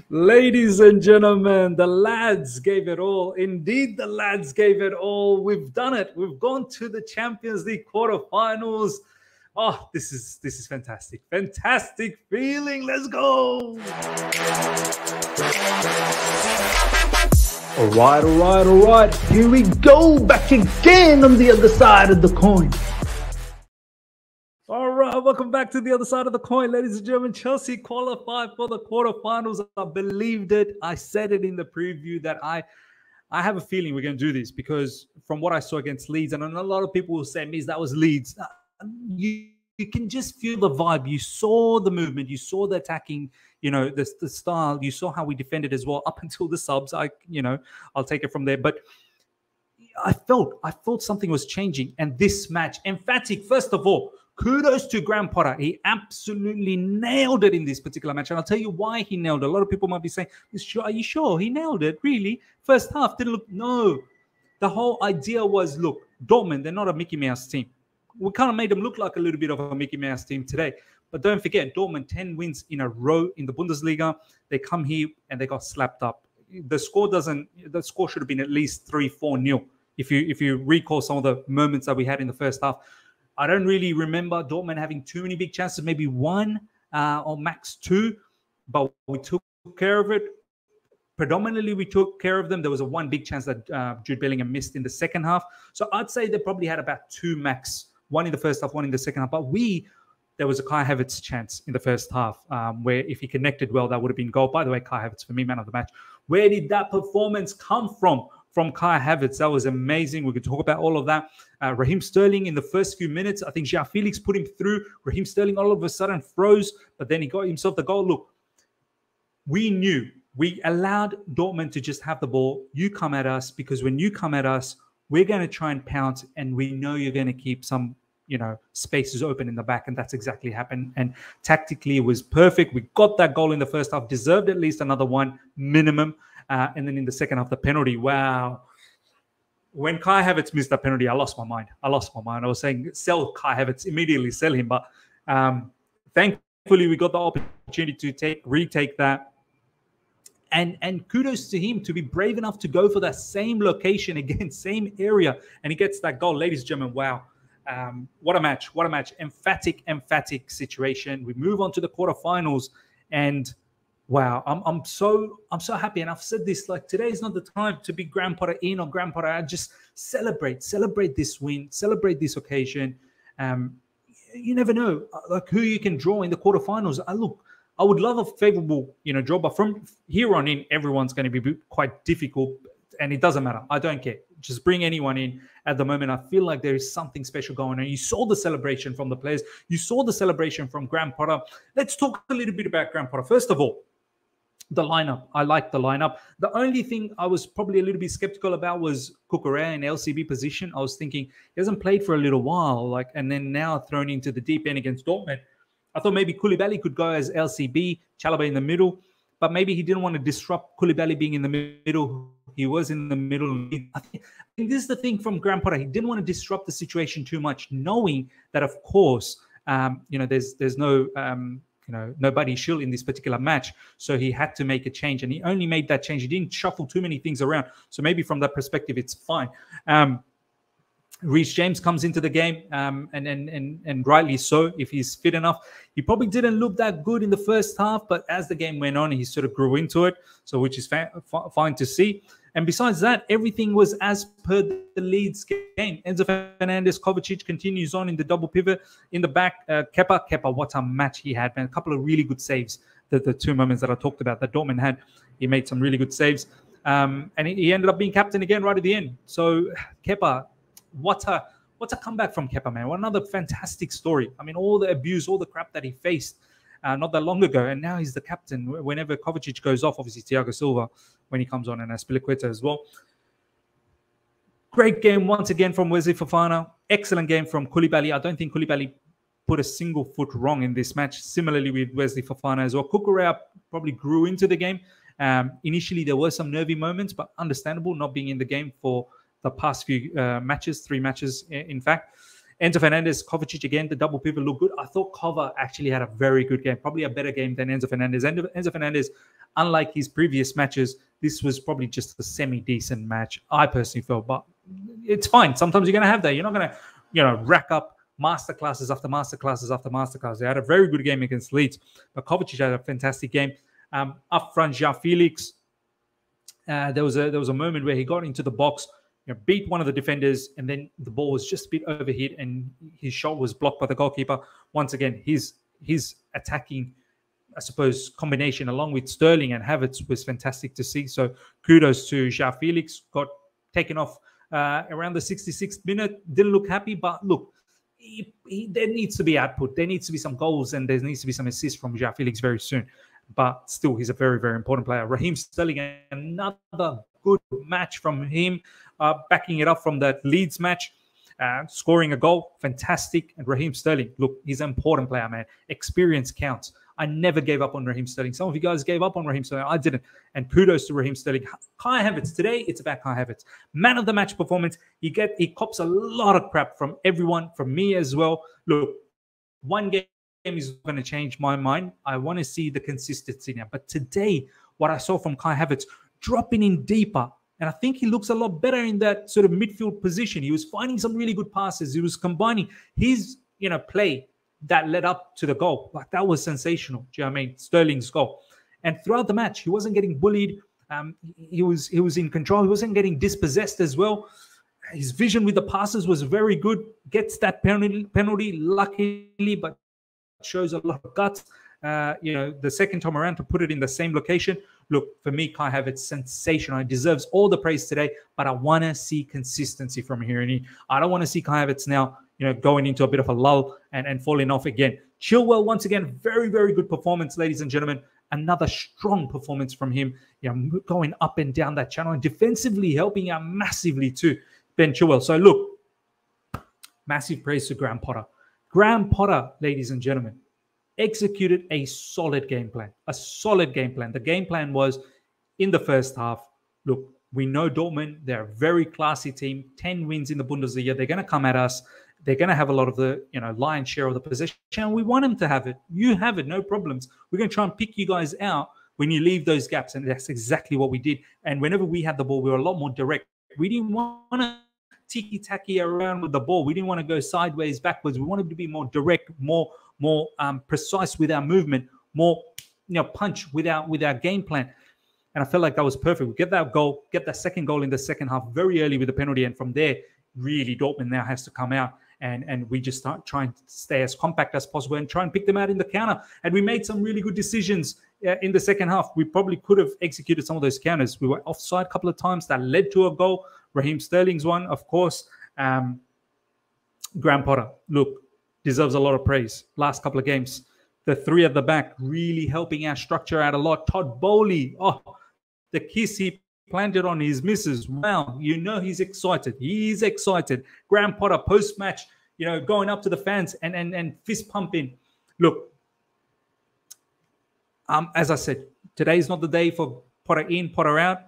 Ladies and gentlemen, the lads gave it all. Indeed, the lads gave it all. We've done it. We've gone to the Champions League quarterfinals. Oh, this is fantastic. Fantastic feeling. Let's go. All right. Here we go. Back again on the other side of the coin. All right, welcome back to the other side of the coin, ladies and gentlemen. Chelsea qualified for the quarterfinals. I believed it. I said it in the preview that I have a feeling we're going to do this because from what I saw against Leeds, and I know a lot of people will say, "Miz, that was Leeds." You can just feel the vibe. You saw the movement. You saw the attacking. You know the style. You saw how we defended as well up until the subs. I'll take it from there, but. I felt something was changing, and this match, emphatic. First of all, kudos to Graham Potter. He absolutely nailed it in this particular match, and I'll tell you why he nailed it. A lot of people might be saying, "Are you sure he nailed it? Really? First half didn't look." No, the whole idea was, look, Dortmund, they're not a Mickey Mouse team. We kind of made them look like a little bit of a Mickey Mouse team today. But don't forget, Dortmund 10 wins in a row in the Bundesliga. They come here and they got slapped up. The score should have been at least 3-4-0. If you recall some of the moments that we had in the first half. I don't really remember Dortmund having too many big chances, maybe one or max two, but we took care of it. Predominantly, we took care of them. There was one big chance that Jude Bellingham missed in the second half. So I'd say they probably had about two max, one in the first half, one in the second half. But there was a Kai Havertz chance in the first half where if he connected well, that would have been goal. By the way, Kai Havertz, for me, man of the match. Where did that performance come from? From Kai Havertz. That was amazing. We could talk about all of that. Raheem Sterling in the first few minutes, I think João Felix put him through. Raheem Sterling all of a sudden froze, but then he got himself the goal. Look, we allowed Dortmund to just have the ball. You come at us because when you come at us, we're going to try and pounce, and we know you're going to keep some spaces open in the back, and that's exactly happened. And tactically, it was perfect. We got that goal in the first half, deserved at least another one minimum. And then in the second half, the penalty, wow. When Kai Havertz missed that penalty, I lost my mind. I was saying, sell Kai Havertz, immediately sell him. But thankfully, we got the opportunity to retake that. And kudos to him to be brave enough to go for that same location again, same area. And he gets that goal. Ladies and gentlemen, wow. What a match. Emphatic situation. We move on to the quarterfinals. And wow, I'm so happy, and I've said this, like, today is not the time to be Graham Potter in or Graham Potter out. Just celebrate this win, celebrate this occasion. You never know, like, who you can draw in the quarterfinals. I would love a favorable, draw, but from here on in, everyone's going to be quite difficult, and it doesn't matter. I don't care. Just bring anyone in. At the moment, I feel like there is something special going on. You saw the celebration from the players. You saw the celebration from Graham Potter. Let's talk a little bit about Graham Potter. First of all, the lineup. I like the lineup. The only thing I was probably a little bit skeptical about was Cucurella in LCB position. I was thinking he hasn't played for a little while, and then now thrown into the deep end against Dortmund. I thought maybe Koulibaly could go as LCB, Chalobah in the middle, but maybe he didn't want to disrupt Koulibaly being in the middle. He was in the middle. I think this is the thing from Graham Potter. He didn't want to disrupt the situation too much, knowing that, of course, there's no nobody shield in this particular match. So he had to make a change, and he only made that change. He didn't shuffle too many things around. So maybe from that perspective, it's fine. Reece James comes into the game, and rightly so, if he's fit enough. He probably didn't look that good in the first half, but as the game went on, he sort of grew into it, so which is fine to see. And besides that, everything was as per the Leeds game. Enzo Fernandez, Kovacic continues on in the double pivot. In the back, Kepa, what a match he had, man. A couple of really good saves. The two moments that I talked about that Dortmund had, he made some really good saves. And he ended up being captain again right at the end. So Kepa, what a comeback from Kepa, man. What another fantastic story. I mean, all the abuse, all the crap that he faced not that long ago, and now he's the captain. Whenever Kovacic goes off, obviously Thiago Silva when he comes on, and Azpilicueta as well. Great game once again from Wesley Fofana. Excellent game from Koulibaly. I don't think Koulibaly put a single foot wrong in this match. Similarly with Wesley Fofana as well. Cucurella probably grew into the game. Initially, there were some nervy moments, but understandable not being in the game for the past few matches, 3 matches, in fact. Enzo Fernandez, Kovacic again, the double pivot looked good. I thought Kova actually had a very good game, probably a better game than Enzo Fernandez. Enzo Fernandez, unlike his previous matches, this was probably just a semi-decent match, I personally felt. But it's fine. Sometimes you're going to have that. You're not going to, rack up masterclasses after masterclasses after masterclasses. They had a very good game against Leeds, but Kovacic had a fantastic game. Up front, João Felix, there was a moment where he got into the box, beat one of the defenders, and then the ball was just a bit overhit, and his shot was blocked by the goalkeeper. Once again, his attacking, I suppose, combination along with Sterling and Havertz was fantastic to see. So kudos to João Felix. Got taken off around the 66th minute. Didn't look happy, but look, there needs to be output. There needs to be some goals, and there needs to be some assists from João Felix very soon. But still, he's a very, very important player. Raheem Sterling, another good match from him, backing it up from that Leeds match, scoring a goal, fantastic. And Raheem Sterling, look, he's an important player, man. Experience counts. I never gave up on Raheem Sterling. Some of you guys gave up on Raheem Sterling. I didn't. And kudos to Raheem Sterling. Kai Havertz, today it's about Kai Havertz. Man of the match performance. He cops a lot of crap from everyone, from me as well. Look, one game is going to change my mind. I want to see the consistency now. But today, what I saw from Kai Havertz, dropping in deeper, and I think he looks a lot better in that sort of midfield position. He was finding some really good passes. He was combining his, play that led up to the goal. Like, that was sensational. Do you know what I mean? Sterling's goal. And throughout the match, he wasn't getting bullied. He was in control. He wasn't getting dispossessed as well. His vision with the passes was very good. Gets that penalty luckily, but shows a lot of guts. The second time around to put it in the same location. Look, for me, Kai Havertz, sensational. He deserves all the praise today, but I want to see consistency from here. And I don't want to see Kai Havertz now, going into a bit of a lull and falling off again. Chilwell, once again, very, very good performance, ladies and gentlemen. Another strong performance from him, going up and down that channel and defensively helping out massively too, Ben Chilwell. So look, massive praise to Graham Potter. Graham Potter, ladies and gentlemen, executed a solid game plan. A solid game plan. The game plan was in the first half. Look, we know Dortmund, they're a very classy team, 10 wins in the Bundesliga. They're going to come at us. They're going to have a lot of the, lion's share of the possession. We want them to have it. You have it, no problems. We're going to try and pick you guys out when you leave those gaps. And that's exactly what we did. And whenever we had the ball, we were a lot more direct. We didn't want to ticky-tacky around with the ball. We didn't want to go sideways, backwards. We wanted to be more direct, more precise with our movement, more punch with our game plan. And I felt like that was perfect. We get that goal, get that second goal in the second half very early with the penalty. And from there, really, Dortmund now has to come out. And we just start trying to stay as compact as possible and try and pick them out in the counter. And we made some really good decisions in the second half. We probably could have executed some of those counters. We were offside a couple of times. That led to a goal. Raheem Sterling's one, of course. Graham Potter, look, deserves a lot of praise. Last couple of games, the three at the back really helping our structure out a lot. Todd Bowley, the kiss he planted on his missus. Wow, he's excited. He's excited. Graham Potter, post-match, going up to the fans and fist pumping. Look, as I said, today is not the day for Potter in, Potter out.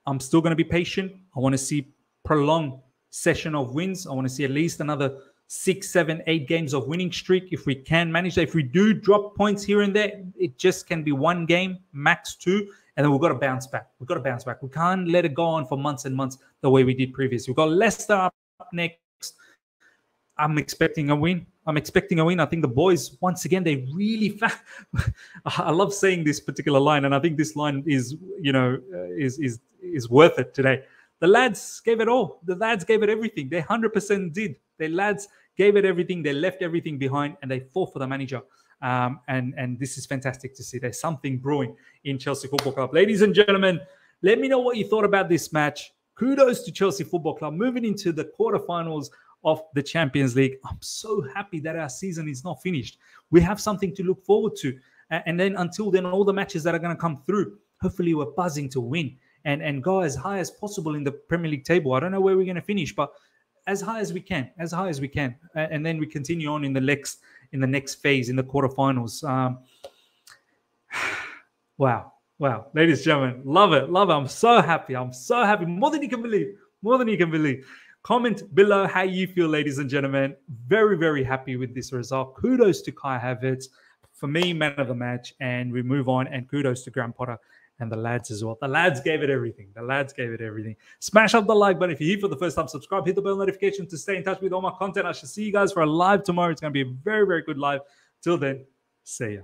I'm still going to be patient. I want to see prolonged session of wins. I want to see at least another 6, 7, 8 games of winning streak if we can manage that. If we do drop points here and there, it just can be one game, max 2, and then we've got to bounce back. We've got to bounce back. We can't let it go on for months and months the way we did previously. We've got Leicester up next. I'm expecting a win. I think the boys, once again, they really I love saying this particular line, and I think this line is worth it today. The lads gave it all. The lads gave it everything. They 100% did. The lads gave it everything. They left everything behind, and they fought for the manager. And this is fantastic to see. There's something brewing in Chelsea Football Club. Ladies and gentlemen, let me know what you thought about this match. Kudos to Chelsea Football Club moving into the quarterfinals of the Champions League. I'm so happy that our season is not finished. We have something to look forward to. And then until then, all the matches that are going to come through, hopefully we're buzzing to win and go as high as possible in the Premier League table. I don't know where we're going to finish, but as high as we can. And then we continue on in the next phase, in the quarterfinals. Wow. Ladies and gentlemen, love it. I'm so happy. More than you can believe. Comment below how you feel, ladies and gentlemen. Very, very happy with this result. Kudos to Kai Havertz. for me, man of the match. And we move on. And kudos to Graham Potter and the lads as well. The lads gave it everything. The lads gave it everything. Smash up the like button if you're here for the first time. Subscribe, hit the bell notification to stay in touch with all my content. I shall see you guys for a live tomorrow. It's going to be a very, very good live. Till then, see ya.